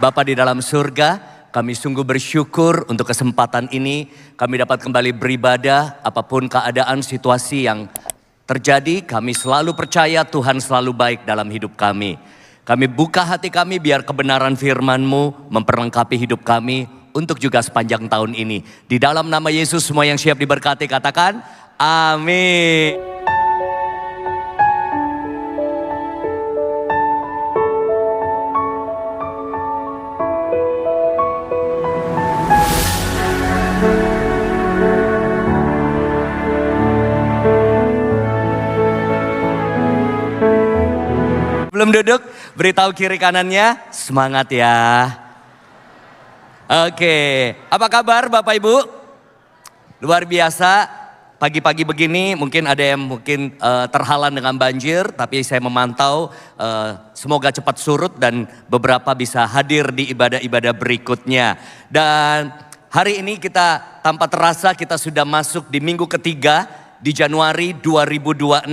Bapa di dalam surga, kami sungguh bersyukur untuk kesempatan ini. Kami dapat kembali beribadah apapun keadaan situasi yang terjadi. Kami selalu percaya Tuhan selalu baik dalam hidup kami. Kami buka hati kami biar kebenaran firman-Mu memperlengkapi hidup kami untuk juga sepanjang tahun ini. Di dalam nama Yesus semua yang siap diberkati katakan amin. Belum duduk, beritahu kiri kanannya, semangat ya. Oke, apa kabar Bapak Ibu? Luar biasa, pagi-pagi begini mungkin ada yang terhalang dengan banjir. Tapi saya memantau semoga cepat surut dan beberapa bisa hadir di ibadah-ibadah berikutnya. Dan hari ini kita tanpa terasa kita sudah masuk di minggu ketiga di Januari 2026.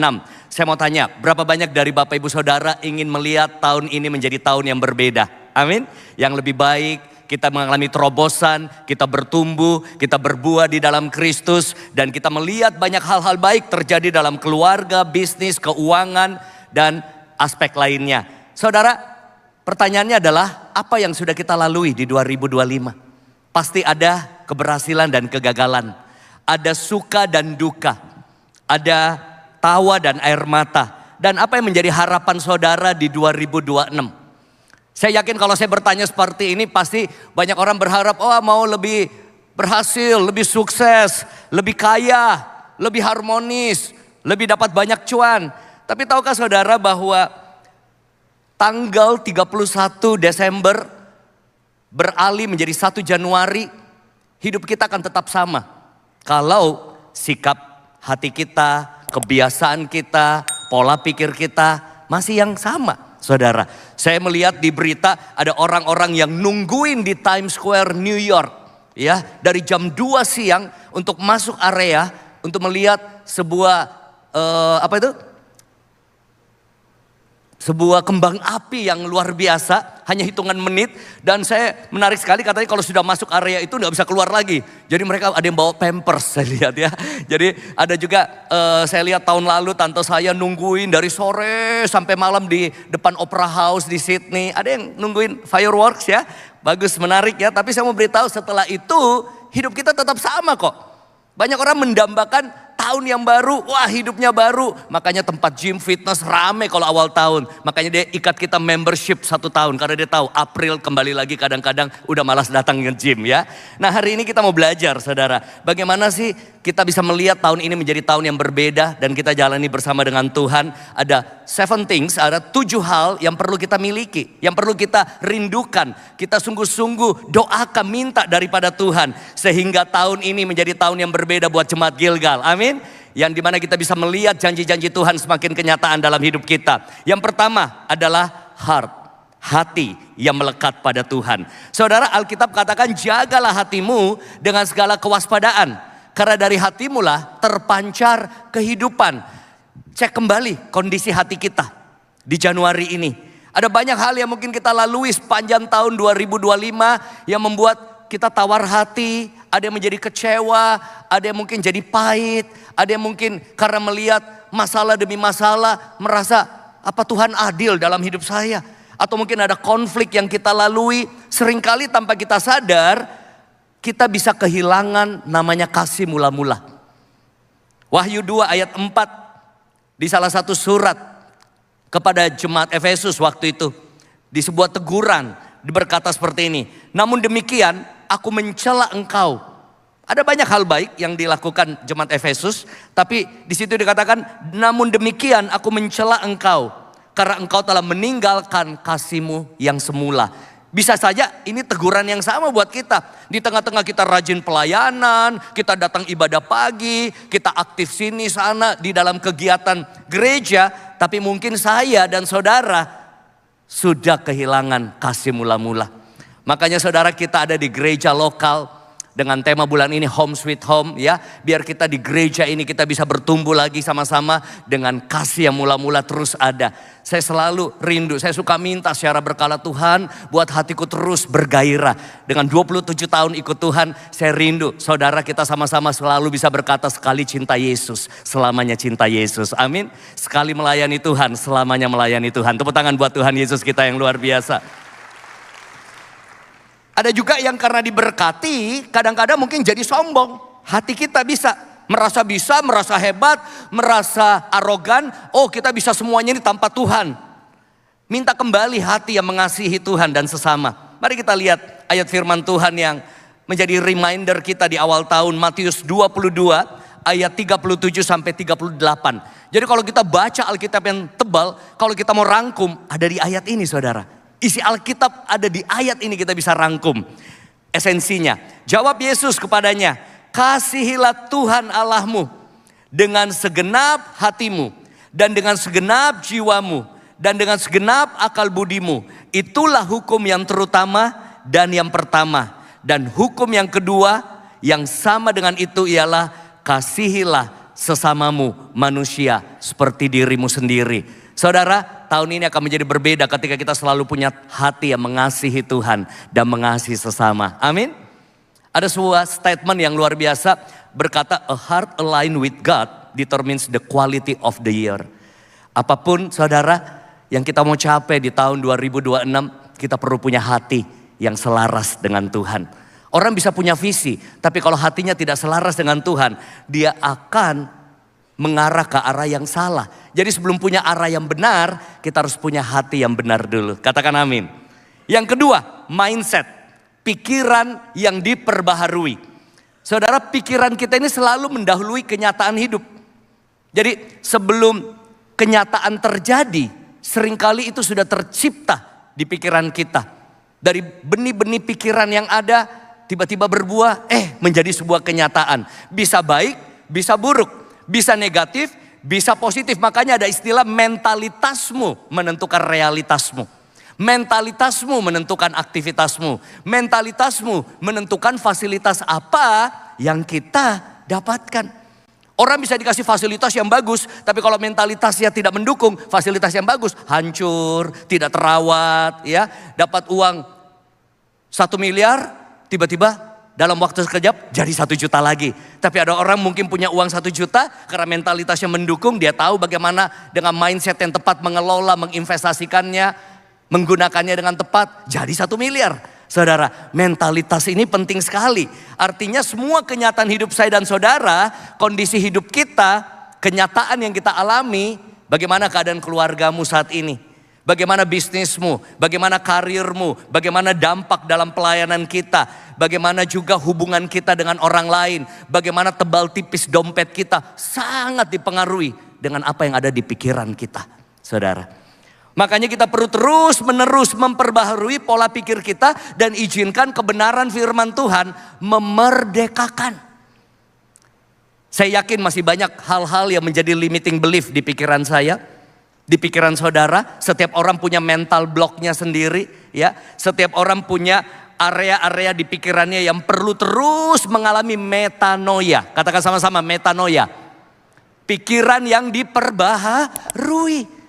Saya mau tanya, berapa banyak dari Bapak Ibu Saudara ingin melihat tahun ini menjadi tahun yang berbeda? Amin. Yang lebih baik, kita mengalami terobosan, kita bertumbuh, kita berbuah di dalam Kristus. Dan kita melihat banyak hal-hal baik terjadi dalam keluarga, bisnis, keuangan, dan aspek lainnya. Saudara, pertanyaannya adalah apa yang sudah kita lalui di 2025? Pasti ada keberhasilan dan kegagalan. Ada suka dan duka. Ada tawa dan air mata. Dan apa yang menjadi harapan saudara di 2026? Saya yakin kalau saya bertanya seperti ini pasti banyak orang berharap, mau lebih berhasil, lebih sukses, lebih kaya, lebih harmonis, lebih dapat banyak cuan. Tapi tahukah saudara bahwa tanggal 31 Desember beralih menjadi 1 Januari, hidup kita akan tetap sama. Kalau sikap hati kita, kebiasaan kita, pola pikir kita masih yang sama, saudara. Saya melihat di berita ada orang-orang yang nungguin di Times Square New York, ya, dari jam 2 siang untuk masuk area untuk melihat sebuah sebuah kembang api yang luar biasa, hanya hitungan menit. Dan saya menarik sekali, katanya kalau sudah masuk area itu nggak bisa keluar lagi. Jadi mereka ada yang bawa pampers, saya lihat ya. Jadi ada juga saya lihat tahun lalu tante saya nungguin dari sore sampai malam di depan Opera House di Sydney. Ada yang nungguin fireworks ya, bagus, menarik ya. Tapi saya mau beritahu setelah itu hidup kita tetap sama kok. Banyak orang mendambakan tahun yang baru, wah hidupnya baru. Makanya tempat gym fitness rame kalau awal tahun. Makanya dia ikat kita membership 1 tahun. Karena dia tahu April kembali lagi kadang-kadang udah malas datang ke gym ya. Nah hari ini kita mau belajar saudara. Bagaimana sih kita bisa melihat tahun ini menjadi tahun yang berbeda. Dan kita jalani bersama dengan Tuhan. Ada 7 things, ada 7 hal yang perlu kita miliki. Yang perlu kita rindukan. Kita sungguh-sungguh doakan, minta daripada Tuhan. Sehingga tahun ini menjadi tahun yang berbeda buat Jemaat Gilgal. Amin. Yang dimana kita bisa melihat janji-janji Tuhan semakin kenyataan dalam hidup kita. Yang pertama adalah heart, hati yang melekat pada Tuhan. Saudara, Alkitab katakan jagalah hatimu dengan segala kewaspadaan. Karena dari hatimu lah terpancar kehidupan. Cek kembali kondisi hati kita di Januari ini. Ada banyak hal yang mungkin kita lalui sepanjang tahun 2025 yang membuat kita tawar hati. Ada yang menjadi kecewa, ada yang mungkin jadi pahit, ada yang mungkin karena melihat masalah demi masalah merasa apa Tuhan adil dalam hidup saya. Atau mungkin ada konflik yang kita lalui, seringkali tanpa kita sadar kita bisa kehilangan namanya kasih mula-mula. Wahyu 2 ayat 4 di salah satu surat kepada jemaat Efesus waktu itu. Di sebuah teguran berkata seperti ini, namun demikian aku mencela engkau. Ada banyak hal baik yang dilakukan jemaat Efesus, tapi di situ dikatakan, namun demikian aku mencela engkau karena engkau telah meninggalkan kasihmu yang semula. Bisa saja ini teguran yang sama buat kita. Di tengah-tengah kita rajin pelayanan, kita datang ibadah pagi, kita aktif sini sana di dalam kegiatan gereja, tapi mungkin saya dan saudara sudah kehilangan kasih mula-mula. Makanya saudara kita ada di gereja lokal, Dengan tema bulan ini Home Sweet Home ya. Biar kita di gereja ini kita bisa bertumbuh lagi sama-sama dengan kasih yang mula-mula terus ada. Saya selalu rindu, saya suka minta secara berkala Tuhan buat hatiku terus bergairah. Dengan 27 tahun ikut Tuhan, saya rindu saudara kita sama-sama selalu bisa berkata sekali cinta Yesus, selamanya cinta Yesus. Amin. Sekali melayani Tuhan, selamanya melayani Tuhan. Tepuk tangan buat Tuhan Yesus kita yang luar biasa. Ada juga yang karena diberkati, kadang-kadang mungkin jadi sombong. Hati kita bisa, merasa hebat, merasa arogan. Oh, kita bisa semuanya ini tanpa Tuhan. Minta kembali hati yang mengasihi Tuhan dan sesama. Mari kita lihat ayat firman Tuhan yang menjadi reminder kita di awal tahun. Matius 22 ayat 37 sampai 38. Jadi kalau kita baca Alkitab yang tebal, kalau kita mau rangkum, ada di ayat ini saudara. Isi Alkitab ada di ayat ini, kita bisa rangkum esensinya. Jawab Yesus kepadanya, kasihilah Tuhan Allahmu dengan segenap hatimu dan dengan segenap jiwamu dan dengan segenap akal budimu. Itulah hukum yang terutama dan yang pertama. Dan hukum yang kedua yang sama dengan itu ialah kasihilah sesamamu manusia seperti dirimu sendiri. Saudara, tahun ini akan menjadi berbeda ketika kita selalu punya hati yang mengasihi Tuhan dan mengasihi sesama. Amin. Ada sebuah statement yang luar biasa berkata, a heart aligned with God determines the quality of the year. Apapun saudara yang kita mau capai di tahun 2026, kita perlu punya hati yang selaras dengan Tuhan. Orang bisa punya visi, tapi kalau hatinya tidak selaras dengan Tuhan, dia akan mengarah ke arah yang salah. Jadi sebelum punya arah yang benar, kita harus punya hati yang benar dulu. Katakan amin. Yang kedua, mindset. Pikiran yang diperbaharui. Saudara, pikiran kita ini selalu mendahului kenyataan hidup. Jadi sebelum kenyataan terjadi, seringkali itu sudah tercipta di pikiran kita. Dari benih-benih pikiran yang ada, tiba-tiba berbuah, menjadi sebuah kenyataan. Bisa baik, bisa buruk. Bisa negatif, bisa positif. Makanya ada istilah mentalitasmu menentukan realitasmu. Mentalitasmu menentukan aktivitasmu. Mentalitasmu menentukan fasilitas apa yang kita dapatkan. Orang bisa dikasih fasilitas yang bagus, tapi kalau mentalitasnya tidak mendukung fasilitas yang bagus, hancur, tidak terawat, ya. Dapat uang 1 miliar, tiba-tiba dalam waktu sekejap jadi 1 juta lagi. Tapi ada orang mungkin punya uang 1 juta karena mentalitasnya mendukung. Dia tahu bagaimana dengan mindset yang tepat mengelola, menginvestasikannya, menggunakannya dengan tepat. Jadi 1 miliar. Saudara, mentalitas ini penting sekali. Artinya semua kenyataan hidup saya dan saudara, kondisi hidup kita, kenyataan yang kita alami, bagaimana keadaan keluargamu saat ini. Bagaimana bisnismu, bagaimana karirmu, bagaimana dampak dalam pelayanan kita, bagaimana juga hubungan kita dengan orang lain, bagaimana tebal tipis dompet kita, sangat dipengaruhi dengan apa yang ada di pikiran kita, saudara. Makanya kita perlu terus menerus memperbaharui pola pikir kita dan izinkan kebenaran firman Tuhan memerdekakan. Saya yakin masih banyak hal-hal yang menjadi limiting belief di pikiran saya. Di pikiran saudara, setiap orang punya mental blocknya sendiri, ya. Setiap orang punya area-area di pikirannya yang perlu terus mengalami metanoia. Katakan sama-sama, metanoia. Pikiran yang diperbaharui.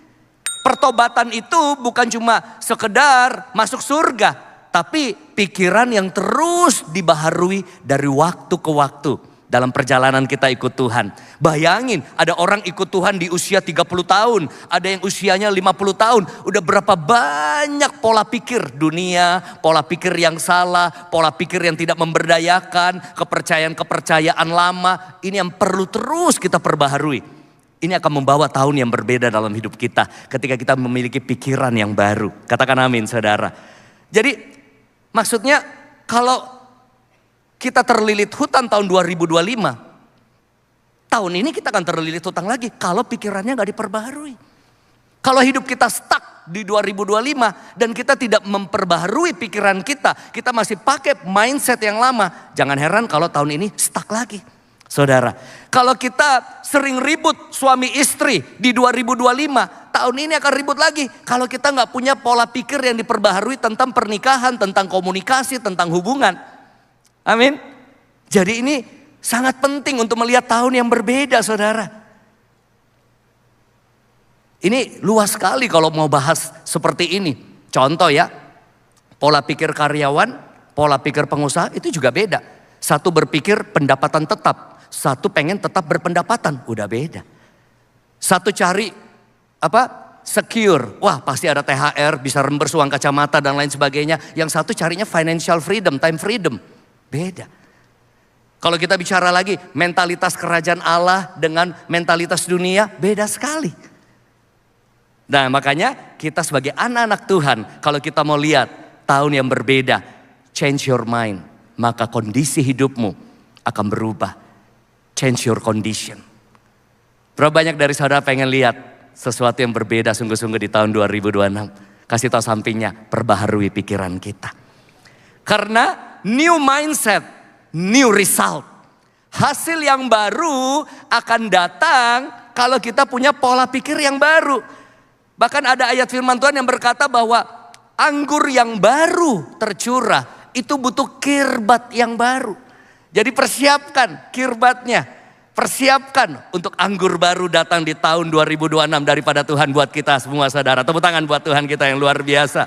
Pertobatan itu bukan cuma sekedar masuk surga, tapi pikiran yang terus dibaharui dari waktu ke waktu. Dalam perjalanan kita ikut Tuhan. Bayangin ada orang ikut Tuhan di usia 30 tahun. Ada yang usianya 50 tahun. Udah berapa banyak pola pikir dunia. Pola pikir yang salah. Pola pikir yang tidak memberdayakan. Kepercayaan-kepercayaan lama. Ini yang perlu terus kita perbaharui. Ini akan membawa tahun yang berbeda dalam hidup kita. Ketika kita memiliki pikiran yang baru. Katakan amin saudara. Jadi maksudnya kalau kita terlilit hutang tahun 2025. Tahun ini kita akan terlilit hutang lagi kalau pikirannya gak diperbaharui. Kalau hidup kita stuck di 2025 dan kita tidak memperbaharui pikiran kita. Kita masih pakai mindset yang lama. Jangan heran kalau tahun ini stuck lagi. Saudara, kalau kita sering ribut suami istri di 2025. Tahun ini akan ribut lagi. Kalau kita gak punya pola pikir yang diperbaharui tentang pernikahan, tentang komunikasi, tentang hubungan. Amin. Jadi ini sangat penting untuk melihat tahun yang berbeda, saudara. Ini luas sekali kalau mau bahas seperti ini. Contoh ya, pola pikir karyawan, pola pikir pengusaha itu juga beda. Satu berpikir pendapatan tetap, satu pengen tetap berpendapatan, udah beda. Satu cari secure, wah pasti ada THR, bisa reimburse uang kacamata dan lain sebagainya. Yang satu carinya financial freedom, time freedom, beda. Kalau kita bicara lagi mentalitas kerajaan Allah dengan mentalitas dunia, beda sekali. Nah makanya kita sebagai anak-anak Tuhan, kalau kita mau lihat tahun yang berbeda, change your mind, maka kondisi hidupmu akan berubah. Change your condition. Berapa banyak dari saudara pengen lihat sesuatu yang berbeda sungguh-sungguh di tahun 2026? Kasih tahu sampingnya, perbaharui pikiran kita. Karena new mindset, new result. Hasil yang baru akan datang kalau kita punya pola pikir yang baru. Bahkan ada ayat firman Tuhan yang berkata bahwa anggur yang baru tercurah itu butuh kirbat yang baru. Jadi persiapkan kirbatnya. Persiapkan untuk anggur baru datang di tahun 2026 daripada Tuhan buat kita semua, saudara. Tepuk tangan buat Tuhan kita yang luar biasa.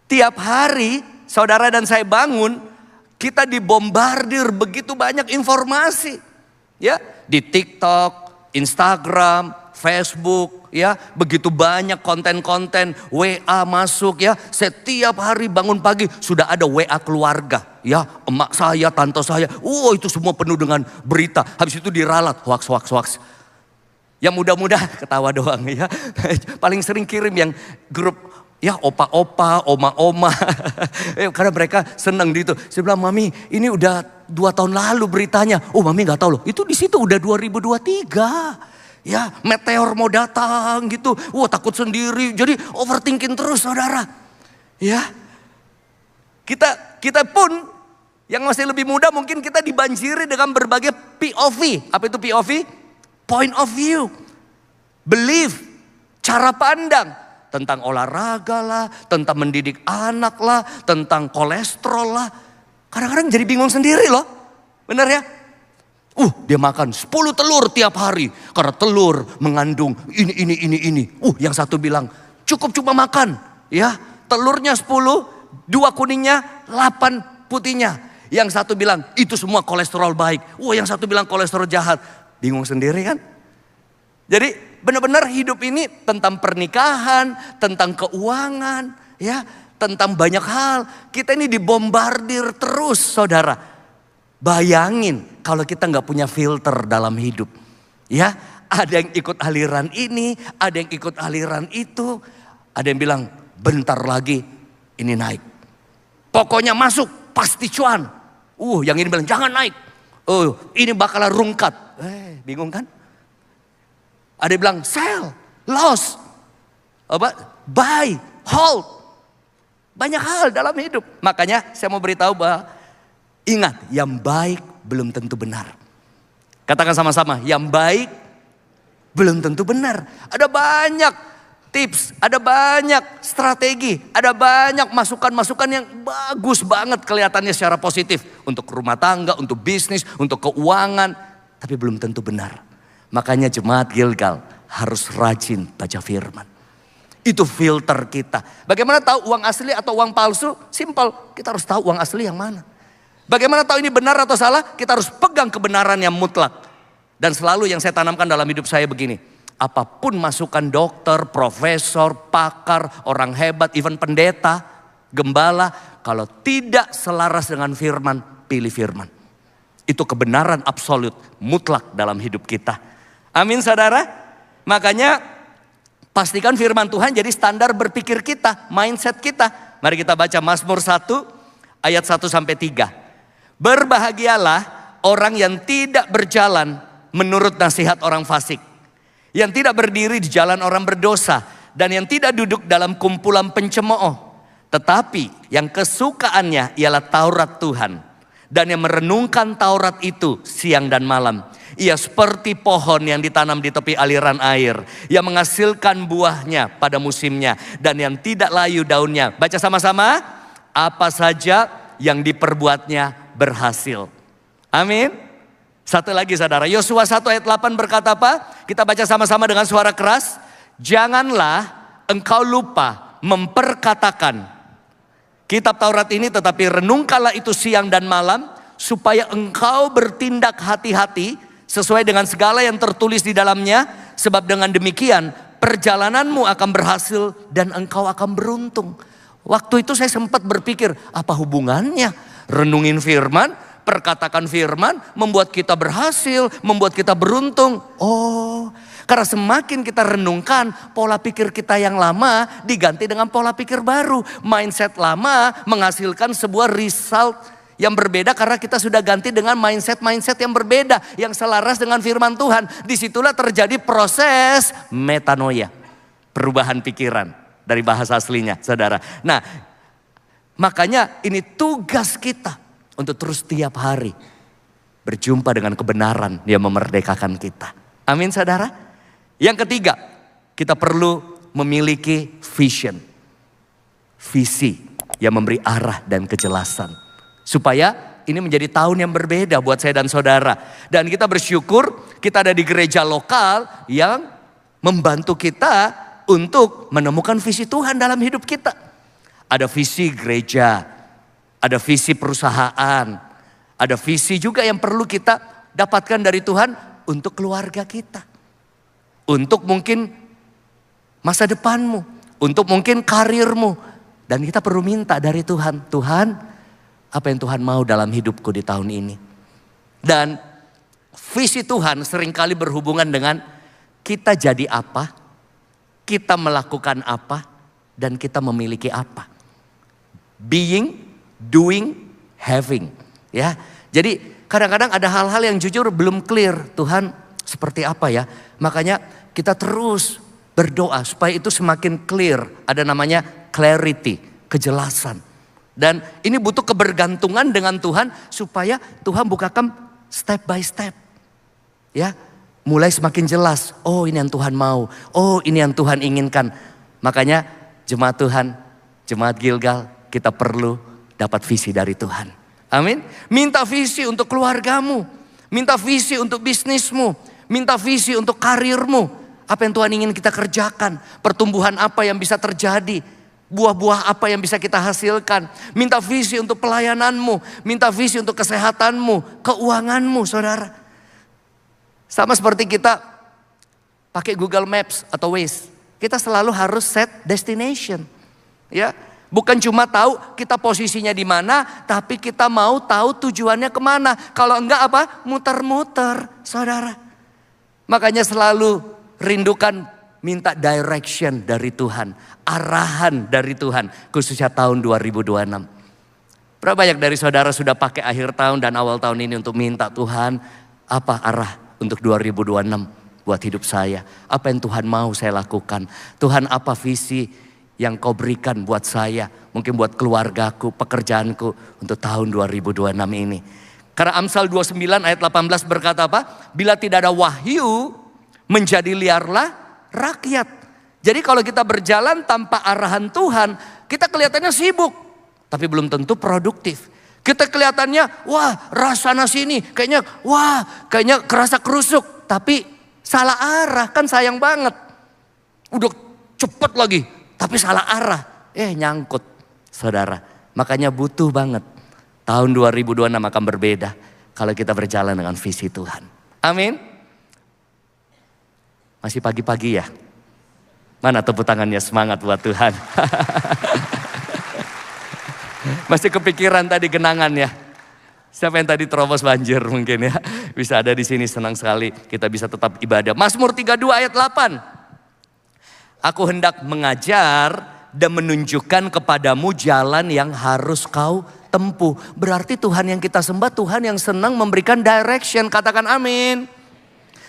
Tiap hari saudara dan saya bangun, kita dibombardir begitu banyak informasi. Ya, di TikTok, Instagram, Facebook, ya, begitu banyak konten-konten, WA masuk ya. Setiap hari bangun pagi sudah ada WA keluarga. Ya, emak saya, tante saya, itu semua penuh dengan berita. Habis itu diralat, hoax. Yang muda-muda ketawa doang ya. Paling sering kirim yang grup ya opa-opa, oma-oma. Karena mereka senang gitu. Saya bilang, Mami ini udah 2 tahun lalu beritanya. Oh Mami gak tahu loh, itu di situ udah 2023. Ya, meteor mau datang gitu. Wah, takut sendiri. Jadi overthinking terus, saudara. Ya. Kita pun yang masih lebih muda mungkin kita dibanjiri dengan berbagai POV. Apa itu POV? Point of view. Belief, cara pandang tentang olahraga lah, tentang mendidik anak lah, tentang kolesterol lah. Kadang-kadang jadi bingung sendiri loh. Benar ya? Dia makan 10 telur tiap hari. Karena telur mengandung ini. Yang satu bilang cukup cuma makan. Ya, telurnya 10, 2 kuningnya, 8 putihnya. Yang satu bilang itu semua kolesterol baik. Yang satu bilang kolesterol jahat. Bingung sendiri kan? Jadi benar-benar hidup ini tentang pernikahan, tentang keuangan, ya, tentang banyak hal. Kita ini dibombardir terus, saudara. Bayangin kalau kita nggak punya filter dalam hidup. Ya, ada yang ikut aliran ini, ada yang ikut aliran itu. Ada yang bilang bentar lagi ini naik. Pokoknya masuk pasti cuan. Yang ini bilang jangan naik. Ini bakalan rungkat. Bingung kan? Ada yang bilang sell, loss, buy, hold. Banyak hal dalam hidup. Makanya saya mau beritahu bahwa ingat, yang baik belum tentu benar. Katakan sama-sama, yang baik belum tentu benar. Ada banyak tips, ada banyak strategi, ada banyak masukan-masukan yang bagus banget kelihatannya secara positif. Untuk rumah tangga, untuk bisnis, untuk keuangan. Tapi belum tentu benar. Makanya jemaat Gilgal harus rajin baca firman. Itu filter kita. Bagaimana tahu uang asli atau uang palsu? Simple, kita harus tahu uang asli yang mana. Bagaimana tahu ini benar atau salah? Kita harus pegang kebenaran yang mutlak. Dan selalu yang saya tanamkan dalam hidup saya begini. Apapun masukan dokter, profesor, pakar, orang hebat, even pendeta, gembala. Kalau tidak selaras dengan firman, pilih firman. Itu kebenaran absolut, mutlak dalam hidup kita. Amin saudara. Makanya pastikan firman Tuhan jadi standar berpikir kita, mindset kita. Mari kita baca Mazmur 1 ayat 1-3. Berbahagialah orang yang tidak berjalan menurut nasihat orang fasik. Yang tidak berdiri di jalan orang berdosa. Dan yang tidak duduk dalam kumpulan pencemooh. Tetapi yang kesukaannya ialah Taurat Tuhan. Dan yang merenungkan Taurat itu siang dan malam. Ia seperti pohon yang ditanam di tepi aliran air. Yang menghasilkan buahnya pada musimnya. Dan yang tidak layu daunnya. Baca sama-sama. Apa saja yang diperbuatnya berhasil. Amin. Satu lagi saudara, Yosua 1 ayat 8 berkata apa? Kita baca sama-sama dengan suara keras. Janganlah engkau lupa memperkatakan kitab Taurat ini, tetapi renungkanlah itu siang dan malam, supaya engkau bertindak hati-hati sesuai dengan segala yang tertulis di dalamnya. Sebab dengan demikian perjalananmu akan berhasil dan engkau akan beruntung. Waktu itu saya sempat berpikir, apa hubungannya renungin firman, perkatakan firman, membuat kita berhasil, membuat kita beruntung. Oh, karena semakin kita renungkan, pola pikir kita yang lama diganti dengan pola pikir baru. Mindset lama menghasilkan sebuah result yang berbeda karena kita sudah ganti dengan mindset yang berbeda, yang selaras dengan firman Tuhan. Disitulah terjadi proses metanoia, perubahan pikiran dari bahasa aslinya, saudara. Nah, makanya ini tugas kita untuk terus tiap hari berjumpa dengan kebenaran yang memerdekakan kita. Amin, saudara. Yang ketiga, kita perlu memiliki vision. Visi yang memberi arah dan kejelasan. Supaya ini menjadi tahun yang berbeda buat saya dan saudara. Dan kita bersyukur kita ada di gereja lokal yang membantu kita untuk menemukan visi Tuhan dalam hidup kita. Ada visi gereja, ada visi perusahaan, ada visi juga yang perlu kita dapatkan dari Tuhan untuk keluarga kita. Untuk mungkin masa depanmu, untuk mungkin karirmu. Dan kita perlu minta dari Tuhan, Tuhan apa yang Tuhan mau dalam hidupku di tahun ini. Dan visi Tuhan seringkali berhubungan dengan kita jadi apa, kita melakukan apa, dan kita memiliki apa. Being, doing, having. Ya, jadi kadang-kadang ada hal-hal yang jujur belum clear. Tuhan seperti apa ya? Makanya kita terus berdoa supaya itu semakin clear. Ada namanya clarity, kejelasan. Dan ini butuh kebergantungan dengan Tuhan supaya Tuhan bukakan step by step. Ya, mulai semakin jelas. Oh, ini yang Tuhan mau. Oh, ini yang Tuhan inginkan. Makanya jemaat Tuhan, jemaat Gilgal, kita perlu dapat visi dari Tuhan. Amin. Minta visi untuk keluargamu. Minta visi untuk bisnismu. Minta visi untuk karirmu. Apa yang Tuhan ingin kita kerjakan. Pertumbuhan apa yang bisa terjadi. Buah-buah apa yang bisa kita hasilkan. Minta visi untuk pelayananmu. Minta visi untuk kesehatanmu. Keuanganmu, saudara. Sama seperti kita pakai Google Maps atau Waze. Kita selalu harus set destination. Ya, bukan cuma tahu kita posisinya di mana, tapi kita mau tahu tujuannya kemana. Kalau enggak apa? Muter-muter, saudara. Makanya selalu rindukan minta direction dari Tuhan. Arahan dari Tuhan. Khususnya tahun 2026. Berapa banyak dari saudara sudah pakai akhir tahun dan awal tahun ini untuk minta Tuhan. Apa arah untuk 2026 buat hidup saya. Apa yang Tuhan mau saya lakukan. Tuhan apa visi yang kau berikan buat saya. Mungkin buat keluargaku, pekerjaanku untuk tahun 2026 ini. Karena Amsal 29 ayat 18 berkata apa? Bila tidak ada wahyu, menjadi liarlah rakyat. Jadi kalau kita berjalan tanpa arahan Tuhan, kita kelihatannya sibuk. Tapi belum tentu produktif. Kita kelihatannya, wah rasana sini, kayaknya kerasa kerusuk. Tapi salah arah, kan sayang banget. Udah cepet lagi, tapi salah arah. Nyangkut, saudara. Makanya butuh banget. Tahun 2026 akan berbeda kalau kita berjalan dengan visi Tuhan. Amin. Masih pagi-pagi ya. Mana tepuk tangannya, semangat buat Tuhan. Masih kepikiran tadi genangan ya. Siapa yang tadi terobos banjir mungkin ya. Bisa ada di sini, senang sekali kita bisa tetap ibadah. Mazmur 32 ayat 8. Aku hendak mengajar dan menunjukkan kepadamu jalan yang harus kau tempuh. Berarti Tuhan yang kita sembah, Tuhan yang senang memberikan direction. Katakan amin.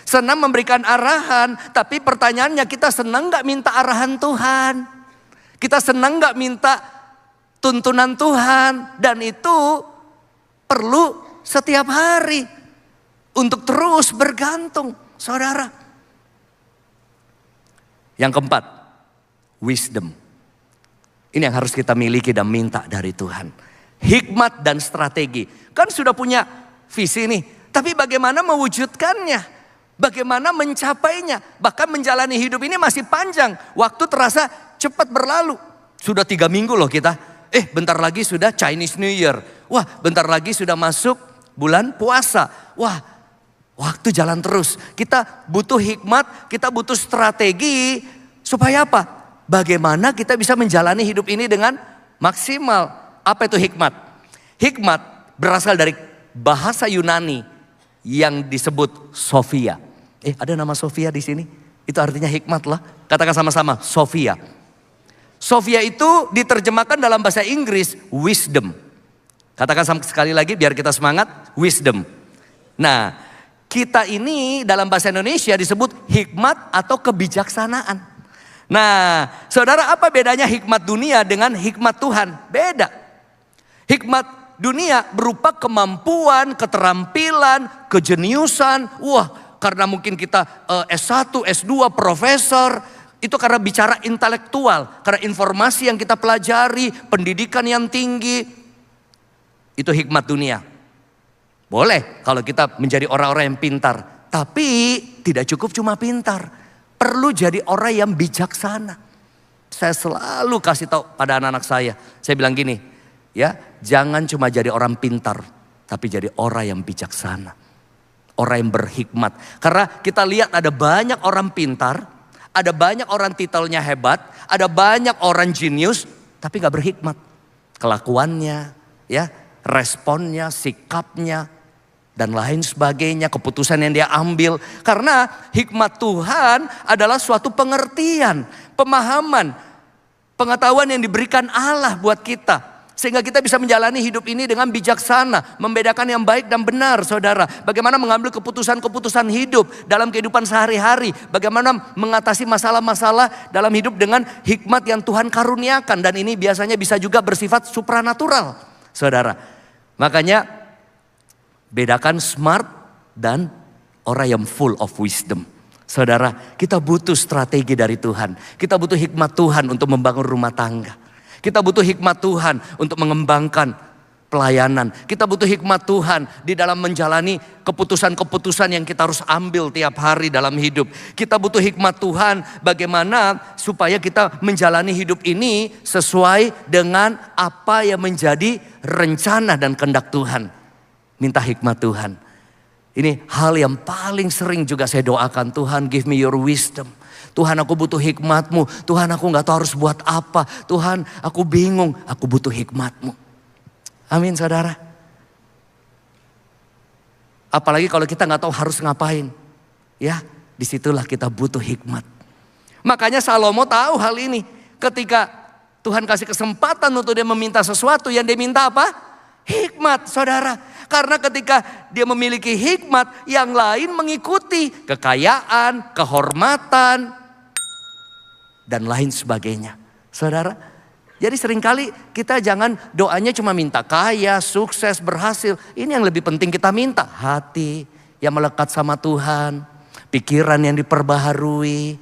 Senang memberikan arahan. Tapi pertanyaannya, kita senang gak minta arahan Tuhan? Kita senang gak minta tuntunan Tuhan? Dan itu perlu setiap hari. Untuk terus bergantung, saudara. Yang keempat, wisdom. Ini yang harus kita miliki dan minta dari Tuhan. hikmat dan strategi. Kan sudah punya visi nih, tapi bagaimana mewujudkannya? Bagaimana mencapainya? Bahkan menjalani hidup ini masih panjang. Waktu terasa cepat berlalu. Sudah 3 minggu loh kita. Bentar lagi sudah Chinese New Year. Wah, bentar lagi sudah masuk bulan puasa. Wah, waktu jalan terus. Kita butuh hikmat, kita butuh strategi. Supaya apa? Bagaimana kita bisa menjalani hidup ini dengan maksimal. Apa itu hikmat? Hikmat berasal dari bahasa Yunani yang disebut Sophia. Ada nama Sophia di sini. Itu artinya hikmat lah. Katakan sama-sama, Sophia. Sophia itu diterjemahkan dalam bahasa Inggris wisdom. Katakan sekali lagi biar kita semangat, wisdom. Nah, kita ini dalam bahasa Indonesia disebut hikmat atau kebijaksanaan. Nah, saudara, apa bedanya hikmat dunia dengan hikmat Tuhan? Beda. Hikmat dunia berupa kemampuan, keterampilan, kejeniusan. Wah, karena mungkin kita S1, S2, profesor. Itu karena bicara intelektual. Karena informasi yang kita pelajari, pendidikan yang tinggi. Itu hikmat dunia. Boleh kalau kita menjadi orang-orang yang pintar. Tapi tidak cukup cuma pintar. Perlu jadi orang yang bijaksana. Saya selalu kasih tahu pada anak-anak saya. Saya bilang gini, ya, jangan cuma jadi orang pintar. Tapi jadi orang yang bijaksana. Orang yang berhikmat. Karena kita lihat ada banyak orang pintar, ada banyak orang titelnya hebat, ada banyak orang jenius, tapi gak berhikmat. Kelakuannya, ya, responnya, sikapnya, dan lain sebagainya, keputusan yang dia ambil. Karena hikmat Tuhan adalah suatu pengertian, pemahaman, pengetahuan yang diberikan Allah buat kita. Sehingga kita bisa menjalani hidup ini dengan bijaksana. Membedakan yang baik dan benar, saudara. Bagaimana mengambil keputusan-keputusan hidup dalam kehidupan sehari-hari. Bagaimana mengatasi masalah-masalah dalam hidup dengan hikmat yang Tuhan karuniakan. Dan ini biasanya bisa juga bersifat supranatural, saudara. Makanya bedakan smart dan orang yang full of wisdom. Saudara, kita butuh strategi dari Tuhan. Kita butuh hikmat Tuhan untuk membangun rumah tangga. Kita butuh hikmat Tuhan untuk mengembangkan pelayanan. Kita butuh hikmat Tuhan di dalam menjalani keputusan-keputusan yang kita harus ambil tiap hari dalam hidup. Kita butuh hikmat Tuhan bagaimana supaya kita menjalani hidup ini sesuai dengan apa yang menjadi rencana dan kehendak Tuhan. Minta hikmat Tuhan. Ini hal yang paling sering juga saya doakan. Tuhan, give me your wisdom. Tuhan, aku butuh hikmat-Mu. Tuhan, aku gak tahu harus buat apa. Tuhan, aku bingung. Aku butuh hikmat-Mu. Amin, saudara. Apalagi kalau kita gak tahu harus ngapain. Ya, disitulah kita butuh hikmat. Makanya Salomo tahu hal ini. Ketika Tuhan kasih kesempatan untuk dia meminta sesuatu, yang dia minta apa? Hikmat, saudara. Karena ketika dia memiliki hikmat, yang lain mengikuti. Kekayaan, kehormatan, dan lain sebagainya. Saudara, jadi seringkali kita jangan doanya cuma minta kaya, sukses, berhasil. Ini yang lebih penting kita minta. Hati yang melekat sama Tuhan. Pikiran yang diperbaharui.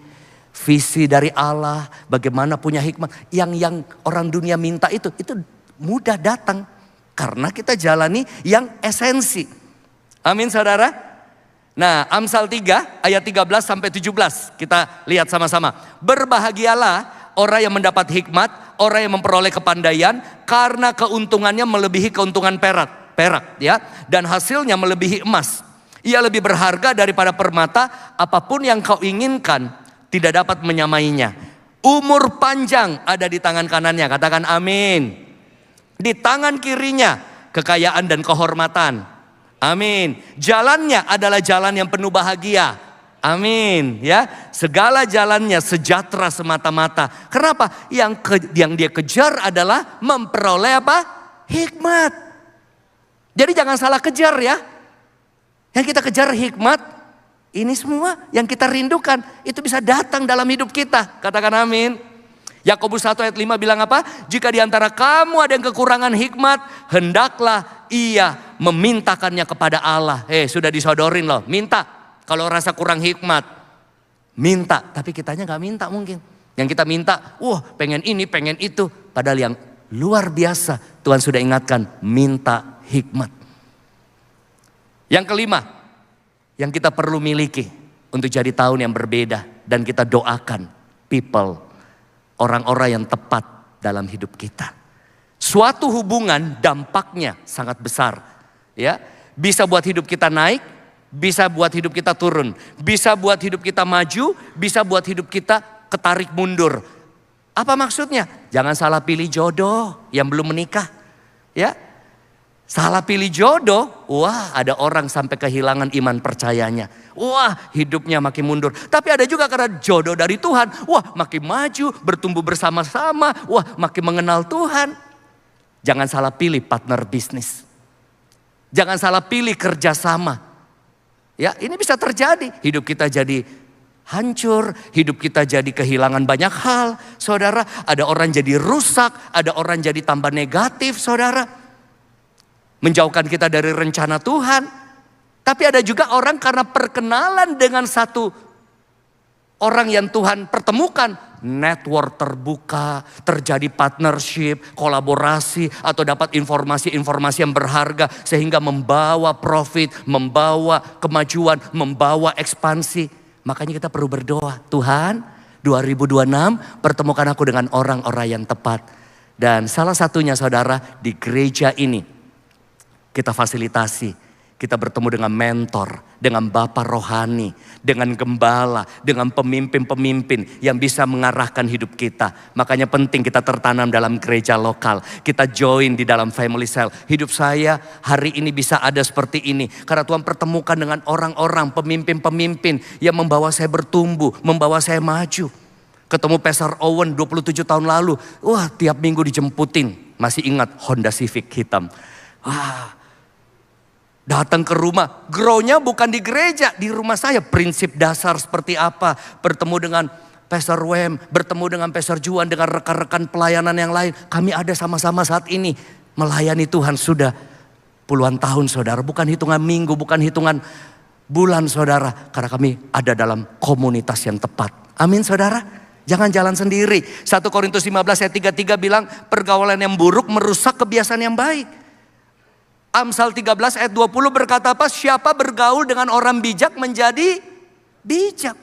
Visi dari Allah. Bagaimana punya hikmat. Yang orang dunia minta itu mudah datang. Karena kita jalani yang esensi. Amin, saudara. Nah, Amsal 3 ayat 13 sampai 17 kita lihat sama-sama. Berbahagialah orang yang mendapat hikmat, orang yang memperoleh kepandaian karena keuntungannya melebihi keuntungan perak ya, dan hasilnya melebihi emas. Ia lebih berharga daripada permata, apapun yang kau inginkan tidak dapat menyamainya. Umur panjang ada di tangan kanannya, katakan amin. Di tangan kirinya kekayaan dan kehormatan. Amin. Jalannya adalah jalan yang penuh bahagia. Amin. Ya, segala jalannya sejahtera semata-mata. Kenapa? Yang dia kejar adalah memperoleh apa? Hikmat. Jadi jangan salah kejar ya. Yang kita kejar hikmat. Ini semua yang kita rindukan itu bisa datang dalam hidup kita. Katakan amin. Yakobus 1 ayat 5 bilang apa? Jika di antara kamu ada yang kekurangan hikmat, hendaklah ia memintakannya kepada Allah. Sudah disodorin loh, minta. Kalau rasa kurang hikmat, minta. Tapi kitanya gak minta mungkin. Yang kita minta, pengen ini, pengen itu. Padahal yang luar biasa. Tuhan sudah ingatkan, minta hikmat. Yang kelima, yang kita perlu miliki untuk jadi tahun yang berbeda. Dan kita doakan people, orang-orang yang tepat dalam hidup kita. Suatu hubungan dampaknya sangat besar. Ya, bisa buat hidup kita naik, bisa buat hidup kita turun. Bisa buat hidup kita maju, bisa buat hidup kita ketarik mundur. Apa maksudnya? Jangan salah pilih jodoh yang belum menikah. Ya, salah pilih jodoh, wah ada orang sampai kehilangan iman percayanya. Wah hidupnya makin mundur. Tapi ada juga karena jodoh dari Tuhan, wah makin maju, bertumbuh bersama-sama, wah makin mengenal Tuhan. Jangan salah pilih partner bisnis. Jangan salah pilih kerjasama. Ya ini bisa terjadi, hidup kita jadi hancur, hidup kita jadi kehilangan banyak hal. Saudara, ada orang jadi rusak, ada orang jadi tambah negatif, saudara. Menjauhkan kita dari rencana Tuhan. Tapi ada juga orang karena perkenalan dengan satu orang yang Tuhan pertemukan. Network terbuka, terjadi partnership, kolaborasi, atau dapat informasi-informasi yang berharga. Sehingga membawa profit, membawa kemajuan, membawa ekspansi. Makanya kita perlu berdoa, Tuhan 2026 pertemukan aku dengan orang-orang yang tepat. Dan salah satunya saudara di gereja ini kita fasilitasi. Kita bertemu dengan mentor, dengan bapak rohani, dengan gembala, dengan pemimpin-pemimpin yang bisa mengarahkan hidup kita. Makanya penting kita tertanam dalam gereja lokal. Kita join di dalam family cell. Hidup saya hari ini bisa ada seperti ini. Karena Tuhan pertemukan dengan orang-orang, pemimpin-pemimpin yang membawa saya bertumbuh, membawa saya maju. Ketemu Pastor Owen 27 tahun lalu. Wah tiap minggu dijemputin. Masih ingat Honda Civic hitam. Wah. Datang ke rumah, grow-nya bukan di gereja, di rumah saya. Prinsip dasar seperti apa, bertemu dengan Pastor Wem, bertemu dengan Pastor Juan, dengan rekan-rekan pelayanan yang lain. Kami ada sama-sama saat ini, melayani Tuhan sudah puluhan tahun saudara. Bukan hitungan minggu, bukan hitungan bulan saudara. Karena kami ada dalam komunitas yang tepat. Amin saudara. Jangan jalan sendiri. 1 Korintus 15 ayat 33 bilang, pergaulan yang buruk merusak kebiasaan yang baik. Amsal 13 ayat 20 berkata apa? Siapa bergaul dengan orang bijak menjadi bijak.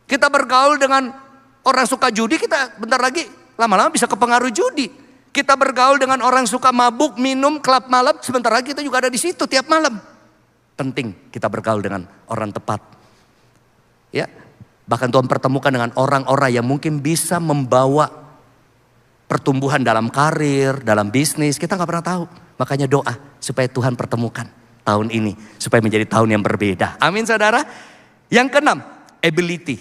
Kita bergaul dengan orang suka judi, kita bentar lagi lama-lama bisa kepengaruh judi. Kita bergaul dengan orang suka mabuk, minum, klub malam, sebentar lagi kita juga ada di situ tiap malam. Penting kita bergaul dengan orang tepat. Ya, bahkan Tuhan pertemukan dengan orang-orang yang mungkin bisa membawa pertumbuhan dalam karir, dalam bisnis. Kita nggak pernah tahu. Makanya doa supaya Tuhan pertemukan tahun ini. Supaya menjadi tahun yang berbeda. Amin saudara. Yang keenam, ability.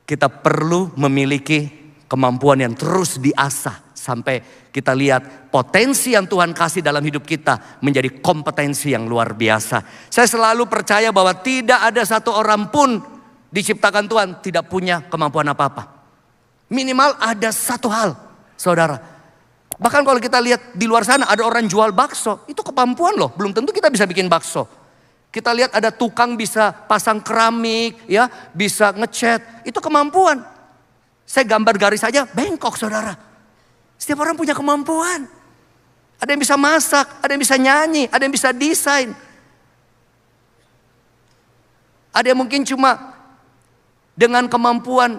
Kita perlu memiliki kemampuan yang terus diasah. Sampai kita lihat potensi yang Tuhan kasih dalam hidup kita menjadi kompetensi yang luar biasa. Saya selalu percaya bahwa tidak ada satu orang pun diciptakan Tuhan tidak punya kemampuan apa-apa. Minimal ada satu hal saudara. Bahkan kalau kita lihat di luar sana ada orang jual bakso, itu kemampuan loh. Belum tentu kita bisa bikin bakso. Kita lihat ada tukang bisa pasang keramik, ya, bisa ngecat, itu kemampuan. Saya gambar garis saja bengkok saudara. Setiap orang punya kemampuan. Ada yang bisa masak, ada yang bisa nyanyi, ada yang bisa desain. Ada yang mungkin cuma dengan kemampuan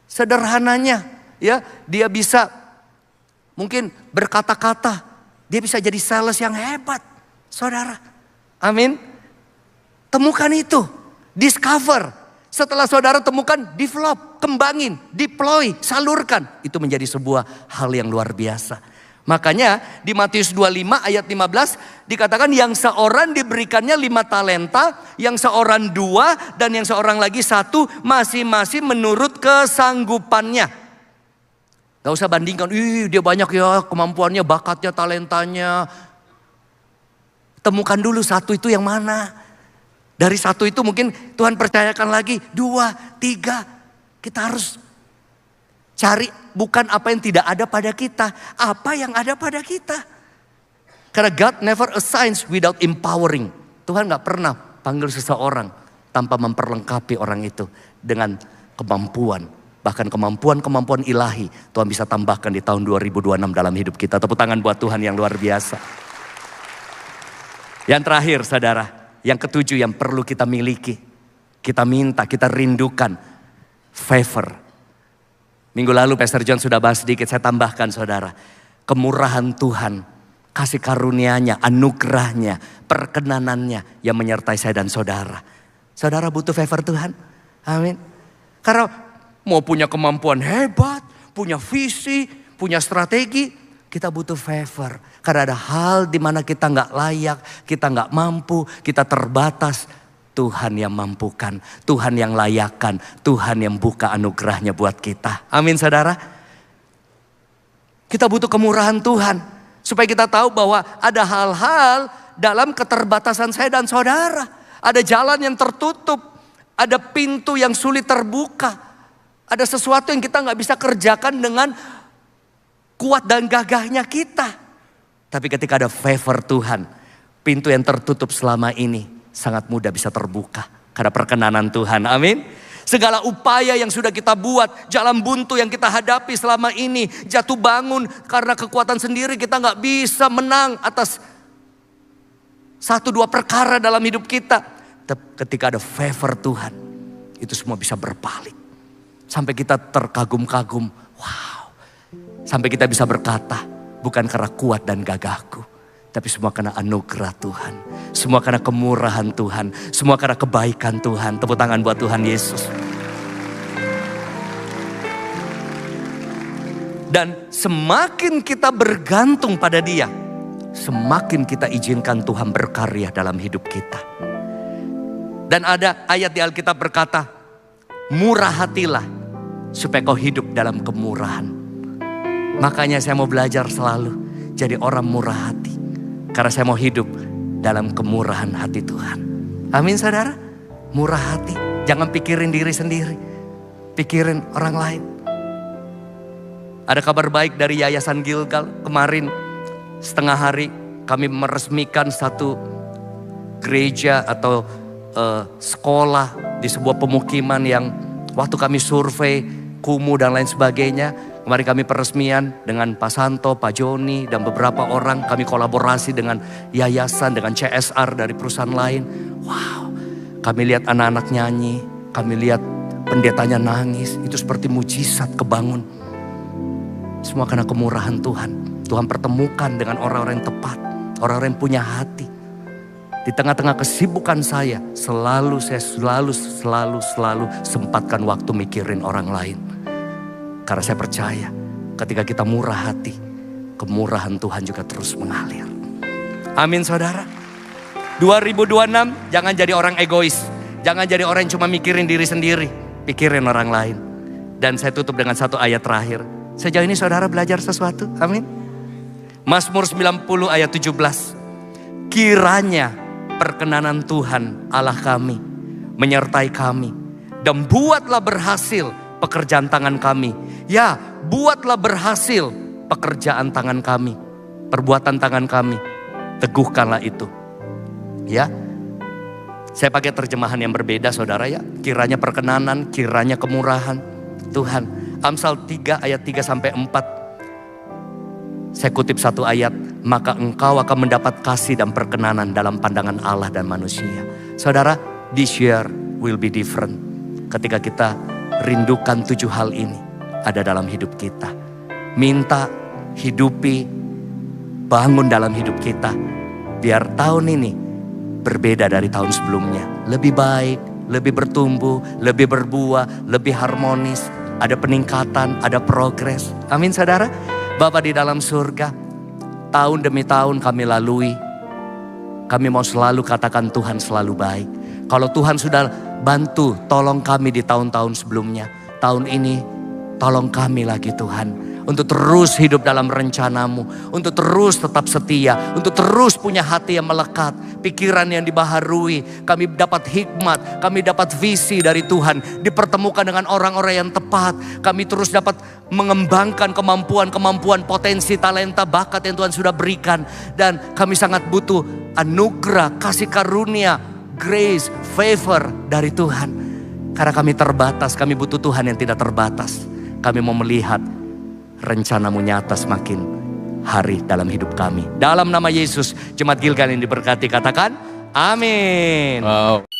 sederhananya, ya, dia bisa mungkin berkata-kata, dia bisa jadi sales yang hebat, saudara. Amin. Temukan itu, discover. Setelah saudara temukan, develop, kembangin, deploy, salurkan. Itu menjadi sebuah hal yang luar biasa. Makanya di Matius 25 ayat 15 dikatakan yang seorang diberikannya 5 talenta, yang seorang 2, dan yang seorang lagi 1, masing-masing menurut kesanggupannya. Gak usah bandingkan, dia banyak ya kemampuannya, bakatnya, talentanya. Temukan dulu satu itu yang mana. Dari satu itu mungkin Tuhan percayakan lagi, 2, 3. Kita harus cari bukan apa yang tidak ada pada kita, apa yang ada pada kita. Karena God never assigns without empowering. Tuhan gak pernah panggil seseorang tanpa memperlengkapi orang itu dengan kemampuan. Bahkan kemampuan-kemampuan ilahi Tuhan bisa tambahkan di tahun 2026 dalam hidup kita. Tepuk tangan buat Tuhan yang luar biasa. Yang terakhir saudara, yang ketujuh yang perlu kita miliki. Kita minta, kita rindukan favor. Minggu lalu Pastor John sudah bahas sedikit, saya tambahkan saudara. Kemurahan Tuhan, kasih karunia-Nya, anugerahnya, perkenanannya yang menyertai saya dan saudara. Saudara butuh favor Tuhan? Amin. Karena mau punya kemampuan hebat, punya visi, punya strategi, kita butuh favor. Karena ada hal di mana kita nggak layak, kita nggak mampu, kita terbatas. Tuhan yang mampukan, Tuhan yang layakkan, Tuhan yang buka anugerahnya buat kita. Amin saudara. Kita butuh kemurahan Tuhan. Supaya kita tahu bahwa ada hal-hal dalam keterbatasan saya dan saudara. Ada jalan yang tertutup, ada pintu yang sulit terbuka. Ada sesuatu yang kita nggak bisa kerjakan dengan kuat dan gagahnya kita. Tapi ketika ada favor Tuhan, pintu yang tertutup selama ini sangat mudah bisa terbuka. Karena perkenanan Tuhan, amin. Segala upaya yang sudah kita buat, jalan buntu yang kita hadapi selama ini, jatuh bangun karena kekuatan sendiri kita nggak bisa menang atas satu dua perkara dalam hidup kita. Ketika ada favor Tuhan, itu semua bisa berbalik. Sampai kita terkagum-kagum, wow. Sampai kita bisa berkata, bukan karena kuat dan gagahku, tapi semua karena anugerah Tuhan. Semua karena kemurahan Tuhan. Semua karena kebaikan Tuhan. Tepuk tangan buat Tuhan Yesus. Dan semakin kita bergantung pada Dia, semakin kita izinkan Tuhan berkarya dalam hidup kita. Dan ada ayat di Alkitab berkata, murah hatilah supaya kau hidup dalam kemurahan. Makanya saya mau belajar selalu jadi orang murah hati. Karena saya mau hidup dalam kemurahan hati Tuhan. Amin saudara. Murah hati. Jangan pikirin diri sendiri. Pikirin orang lain. Ada kabar baik dari Yayasan Gilgal. Kemarin setengah hari kami meresmikan satu gereja atau sekolah di sebuah pemukiman yang waktu kami survei kumuh dan lain sebagainya. Kemarin kami peresmian dengan Pak Santo, Pak Joni, dan beberapa orang. Kami kolaborasi dengan yayasan, dengan CSR dari perusahaan lain. Wow, kami lihat anak-anak nyanyi, kami lihat pendetanya nangis. Itu seperti mujizat kebangun. Semua karena kemurahan Tuhan. Tuhan pertemukan dengan orang-orang yang tepat, orang-orang yang punya hati. Di tengah-tengah kesibukan saya, selalu sempatkan waktu mikirin orang lain. Karena saya percaya ketika kita murah hati, kemurahan Tuhan juga terus mengalir. Amin saudara. 2026 jangan jadi orang egois. Jangan jadi orang yang cuma mikirin diri sendiri. Pikirin orang lain. Dan saya tutup dengan satu ayat terakhir. Sejauh ini saudara belajar sesuatu? Amin. Mazmur 90 ayat 17. Kiranya perkenanan Tuhan Allah kami menyertai kami. Dan buatlah berhasil pekerjaan tangan kami. Ya, buatlah berhasil pekerjaan tangan kami. Perbuatan tangan kami. Teguhkanlah itu. Ya. Saya pakai terjemahan yang berbeda saudara ya. Kiranya perkenanan, kiranya kemurahan Tuhan. Amsal 3 ayat 3 sampai 4. Saya kutip satu ayat. Maka engkau akan mendapat kasih dan perkenanan dalam pandangan Allah dan manusia. Saudara, this year will be different. Ketika kita rindukan 7 hal ini ada dalam hidup kita. Minta, hidupi, bangun dalam hidup kita. Biar tahun ini berbeda dari tahun sebelumnya. Lebih baik, lebih bertumbuh, lebih berbuah, lebih harmonis. Ada peningkatan, ada progres. Amin saudara. Bapa di dalam surga, tahun demi tahun kami lalui. Kami mau selalu katakan Tuhan selalu baik. Kalau Tuhan sudah bantu, tolong kami di tahun-tahun sebelumnya. Tahun ini, tolong kami lagi Tuhan. Untuk terus hidup dalam rencanamu. Untuk terus tetap setia. Untuk terus punya hati yang melekat. Pikiran yang dibaharui. Kami dapat hikmat. Kami dapat visi dari Tuhan. Dipertemukan dengan orang-orang yang tepat. Kami terus dapat mengembangkan kemampuan-kemampuan, potensi, talenta, bakat yang Tuhan sudah berikan. Dan kami sangat butuh anugerah, kasih karunia, grace, favor dari Tuhan. Karena kami terbatas, kami butuh Tuhan yang tidak terbatas. Kami mau melihat rencana-Mu nyata semakin hari dalam hidup kami. Dalam nama Yesus, Jemaat Gilgal yang diberkati, katakan amin. Wow.